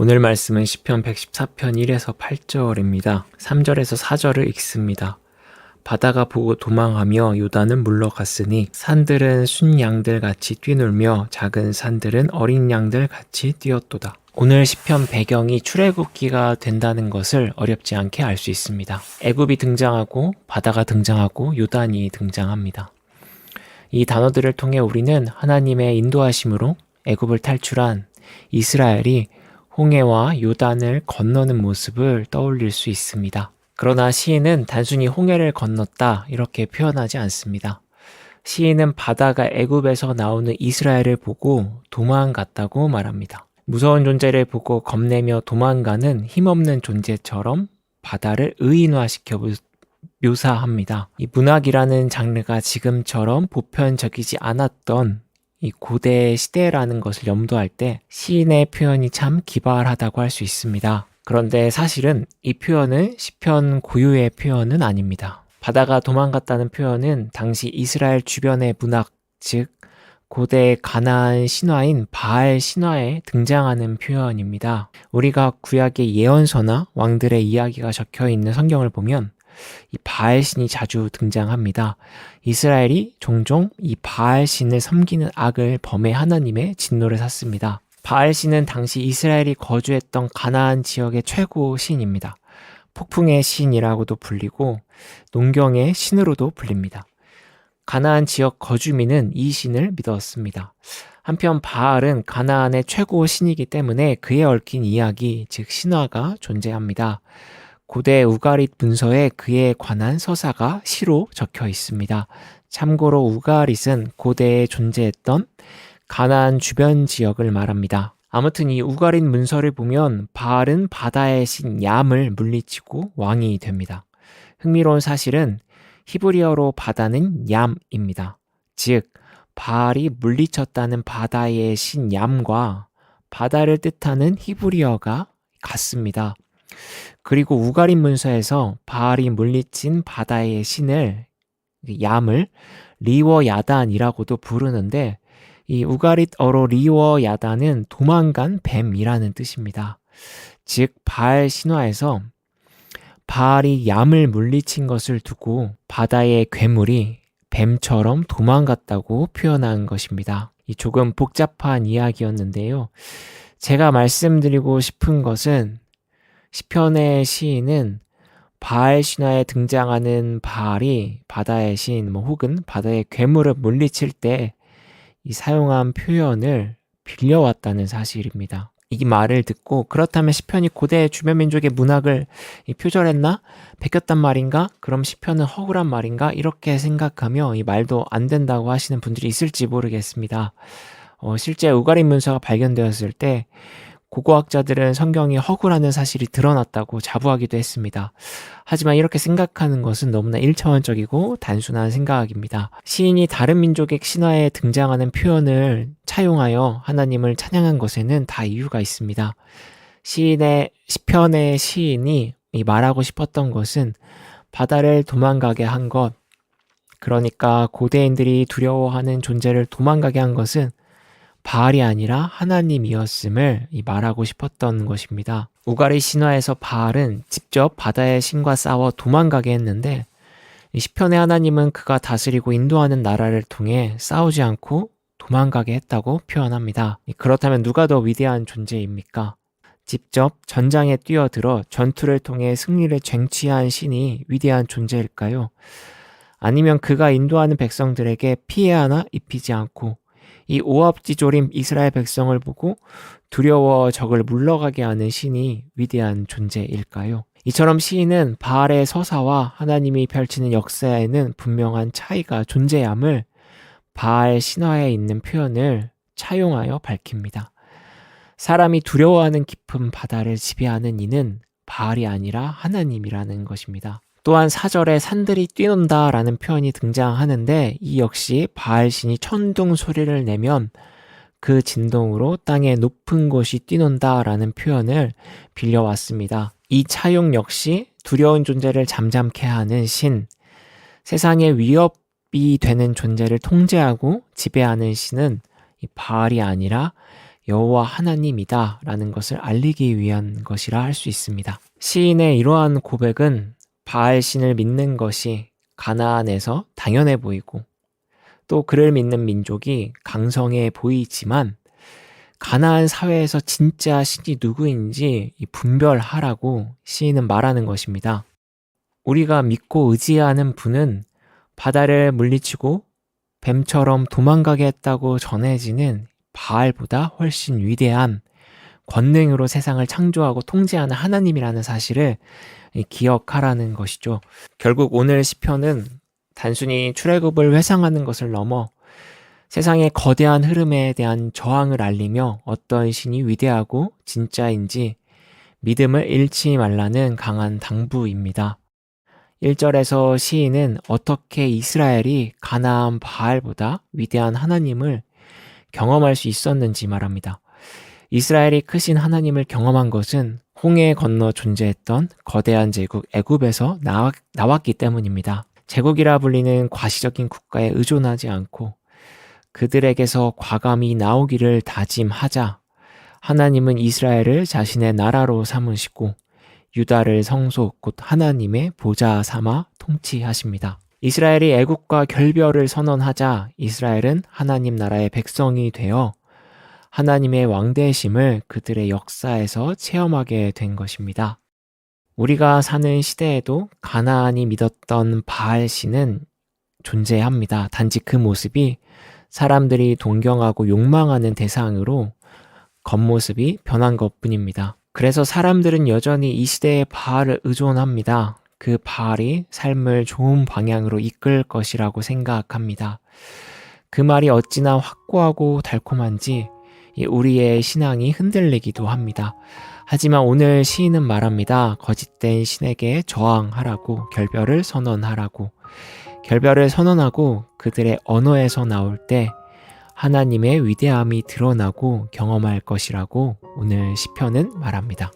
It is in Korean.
오늘 말씀은 시편 114편 1에서 8절입니다. 3절에서 4절을 읽습니다. 바다가 보고 도망하며 요단은 물러갔으니 산들은 순양들 같이 뛰놀며 작은 산들은 어린 양들 같이 뛰었도다. 오늘 시편 배경이 출애굽기가 된다는 것을 어렵지 않게 알 수 있습니다. 애굽이 등장하고 바다가 등장하고 요단이 등장합니다. 이 단어들을 통해 우리는 하나님의 인도하심으로 애굽을 탈출한 이스라엘이 홍해와 요단을 건너는 모습을 떠올릴 수 있습니다. 그러나 시인은 단순히 홍해를 건넜다 이렇게 표현하지 않습니다. 시인은 바다가 애굽에서 나오는 이스라엘을 보고 도망갔다고 말합니다. 무서운 존재를 보고 겁내며 도망가는 힘없는 존재처럼 바다를 의인화시켜 묘사합니다. 이 문학이라는 장르가 지금처럼 보편적이지 않았던 이 고대 시대라는 것을 염두할 때 시인의 표현이 참 기발하다고 할 수 있습니다. 그런데 사실은 이 표현은 시편 고유의 표현은 아닙니다. 바다가 도망갔다는 표현은 당시 이스라엘 주변의 문학, 즉 고대 가나안 신화인 바알 신화에 등장하는 표현입니다. 우리가 구약의 예언서나 왕들의 이야기가 적혀있는 성경을 보면 이 바알 신이 자주 등장합니다. 이스라엘이 종종 이 바알 신을 섬기는 악을 범해 하나님의 진노를 샀습니다. 바알 신은 당시 이스라엘이 거주했던 가나안 지역의 최고 신입니다. 폭풍의 신이라고도 불리고 농경의 신으로도 불립니다. 가나안 지역 거주민은 이 신을 믿었습니다. 한편 바알은 가나안의 최고 신이기 때문에 그에 얽힌 이야기, 즉 신화가 존재합니다. 고대 우가릿 문서에 그에 관한 서사가 시로 적혀 있습니다. 참고로 우가릿은 고대에 존재했던 가나안 주변 지역을 말합니다. 아무튼 이 우가릿 문서를 보면 바알은 바다의 신 얌을 물리치고 왕이 됩니다. 흥미로운 사실은 히브리어로 바다는 얌입니다. 즉 바알이 물리쳤다는 바다의 신 얌과 바다를 뜻하는 히브리어가 같습니다. 그리고 우가릿 문서에서 바알이 물리친 바다의 신을 얌을 리워 야단이라고도 부르는데 이 우가릿어로 리워 야단은 도망간 뱀이라는 뜻입니다. 즉 바알 신화에서 바알이 얌을 물리친 것을 두고 바다의 괴물이 뱀처럼 도망갔다고 표현한 것입니다. 이 조금 복잡한 이야기였는데요. 제가 말씀드리고 싶은 것은 시편의 시인은 바알 신화에 등장하는 바알이 바다의 신 혹은 바다의 괴물을 물리칠 때 이 사용한 표현을 빌려왔다는 사실입니다. 이 말을 듣고 그렇다면 시편이 고대 주변 민족의 문학을 표절했나? 베꼈단 말인가? 그럼 시편은 허구란 말인가? 이렇게 생각하며 이 말도 안 된다고 하시는 분들이 있을지 모르겠습니다. 실제 우가릿 문서가 발견되었을 때 고고학자들은 성경이 허구라는 사실이 드러났다고 자부하기도 했습니다. 하지만 이렇게 생각하는 것은 너무나 일차원적이고 단순한 생각입니다. 시인이 다른 민족의 신화에 등장하는 표현을 차용하여 하나님을 찬양한 것에는 다 이유가 있습니다. 시편의 시인이 말하고 싶었던 것은 바다를 도망가게 한 것, 그러니까 고대인들이 두려워하는 존재를 도망가게 한 것은 바알이 아니라 하나님이었음을 말하고 싶었던 것입니다. 우가릿 신화에서 바알은 직접 바다의 신과 싸워 도망가게 했는데 시편의 하나님은 그가 다스리고 인도하는 나라를 통해 싸우지 않고 도망가게 했다고 표현합니다. 그렇다면 누가 더 위대한 존재입니까? 직접 전장에 뛰어들어 전투를 통해 승리를 쟁취한 신이 위대한 존재일까요? 아니면 그가 인도하는 백성들에게 피해 하나 입히지 않고 이 오합지졸인 이스라엘 백성을 보고 두려워 적을 물러가게 하는 신이 위대한 존재일까요? 이처럼 시인은 바알의 서사와 하나님이 펼치는 역사에는 분명한 차이가 존재함을 바알 신화에 있는 표현을 차용하여 밝힙니다. 사람이 두려워하는 깊은 바다를 지배하는 이는 바알이 아니라 하나님이라는 것입니다. 또한 4절에 산들이 뛰논다 라는 표현이 등장하는데 이 역시 바알 신이 천둥 소리를 내면 그 진동으로 땅의 높은 곳이 뛰논다 라는 표현을 빌려왔습니다. 이 차용 역시 두려운 존재를 잠잠케 하는 신, 세상의 위협이 되는 존재를 통제하고 지배하는 신은 이 바알이 아니라 여호와 하나님이다 라는 것을 알리기 위한 것이라 할 수 있습니다. 시인의 이러한 고백은 바알 신을 믿는 것이 가나안에서 당연해 보이고 또 그를 믿는 민족이 강성해 보이지만 가나안 사회에서 진짜 신이 누구인지 분별하라고 시인은 말하는 것입니다. 우리가 믿고 의지하는 분은 바다를 물리치고 뱀처럼 도망가게 했다고 전해지는 바알보다 훨씬 위대한 권능으로 세상을 창조하고 통제하는 하나님이라는 사실을 기억하라는 것이죠. 결국 오늘 시편은 단순히 출애굽을 회상하는 것을 넘어 세상의 거대한 흐름에 대한 저항을 알리며 어떤 신이 위대하고 진짜인지 믿음을 잃지 말라는 강한 당부입니다. 1절에서 시인은 어떻게 이스라엘이 가나안 바알보다 위대한 하나님을 경험할 수 있었는지 말합니다. 이스라엘이 크신 하나님을 경험한 것은 홍해 건너 존재했던 거대한 제국 애굽에서 나왔기 때문입니다. 제국이라 불리는 과시적인 국가에 의존하지 않고 그들에게서 과감히 나오기를 다짐하자 하나님은 이스라엘을 자신의 나라로 삼으시고 유다를 성소 곧 하나님의 보좌 삼아 통치하십니다. 이스라엘이 애국과 결별을 선언하자 이스라엘은 하나님 나라의 백성이 되어 하나님의 왕대심을 그들의 역사에서 체험하게 된 것입니다. 우리가 사는 시대에도 가나안이 믿었던 바알신은 존재합니다. 단지 그 모습이 사람들이 동경하고 욕망하는 대상으로 겉모습이 변한 것뿐입니다. 그래서 사람들은 여전히 이 시대의 바알을 의존합니다. 그 바알이 삶을 좋은 방향으로 이끌 것이라고 생각합니다. 그 말이 어찌나 확고하고 달콤한지 우리의 신앙이 흔들리기도 합니다. 하지만 오늘 시인은 말합니다. 거짓된 신에게 저항하라고, 결별을 선언하라고. 결별을 선언하고 그들의 언어에서 나올 때 하나님의 위대함이 드러나고 경험할 것이라고 오늘 시편은 말합니다.